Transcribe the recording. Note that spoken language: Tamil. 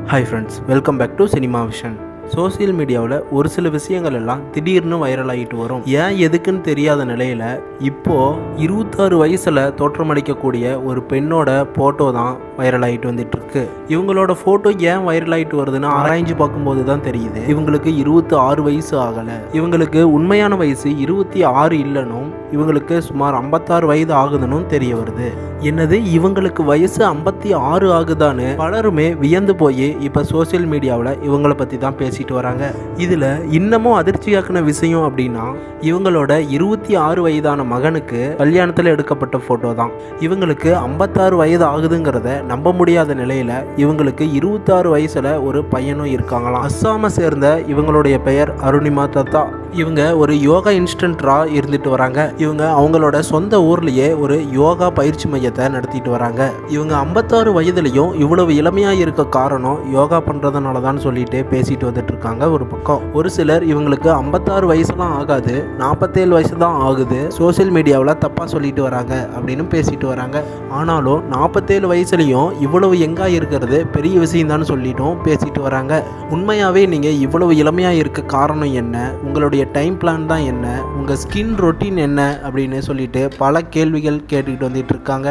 Hi friends, welcome back to Cinema Vision. Social மீடியாவில் ஒரு சில விஷயங்கள் எல்லாம் திடீர்னு வைரல் ஆகிட்டு வரும். ஏன் எதுக்குன்னு தெரியாத நிலையில் இப்போது 26 வயசில் தோற்றமளிக்கக்கூடிய ஒரு பெண்ணோட ஃபோட்டோ தான் வைரல் ஆகிட்டு வந்துட்டு இருக்கு. இவங்களோட ஃபோட்டோ ஏன் வைரல் ஆகிட்டு வருதுன்னு ஆராய்ஞ்சு பார்க்கும்போது தான் தெரியுது இவங்களுக்கு 26 வயசு ஆகலை. இவங்களுக்கு உண்மையான வயசு 26 இல்லைனும் இவங்களுக்கு சுமார் 56 வயது ஆகுதுன்னு தெரிய வருது. என்னது, இவங்களுக்கு வயசு 56 ஆகுதான்னு பலருமே வியந்து போய் இப்போ சோசியல் மீடியாவில் இவங்களை பற்றி தான் பேசிட்டு வராங்க. இதில் இன்னமும் அதிர்ச்சியாக்குன விஷயம் அப்படின்னா இவங்களோட 26 வயதான மகனுக்கு கல்யாணத்தில் எடுக்கப்பட்ட ஃபோட்டோ தான். இவங்களுக்கு 56 வயது ஆகுதுங்கிறத நம்ப முடியாத நிலையில் இவங்களுக்கு 26 வயசில் ஒரு பையனும் இருக்காங்களாம். அஸ்ஸாமை சேர்ந்த இவங்களுடைய பெயர் அருணிமா தத்தா. இவங்க ஒரு யோகா இன்ஸ்ட்ரக்டராக இருந்துட்டு வராங்க. இவங்க அவங்களோட சொந்த ஊர்லேயே ஒரு யோகா பயிற்சி மையத்தை நடத்திட்டு வராங்க. இவங்க 56 வயதுலையும் இவ்வளவு இளமையாக இருக்க காரணம் யோகா பண்ணுறதுனால தான் சொல்லிட்டு பேசிட்டு வந்துட்டு இருக்காங்க. ஒரு பக்கம் ஒரு சிலர் இவங்களுக்கு 56 வயசுலாம் ஆகாது, 47 வயசு தான் ஆகுது, சோசியல் மீடியாவில் தப்பாக சொல்லிட்டு வராங்க அப்படின்னு பேசிட்டு வராங்க. ஆனாலும் 47 வயசுலையும் இவ்வளவு எங்கா இருக்கிறது பெரிய விஷயம் தான் சொல்லிட்டும் பேசிட்டு வராங்க. உண்மையாகவே நீங்கள் இவ்வளவு இளமையாக இருக்க காரணம் என்ன, உங்களுடைய டைம் பிளான் தான் என்ன, உங்கள் ஸ்கின் ரொட்டீன் என்ன அப்படின்னு சொல்லிட்டு பல கேள்விகள் கேட்டுக்கிட்டு வந்துட்டு இருக்காங்க.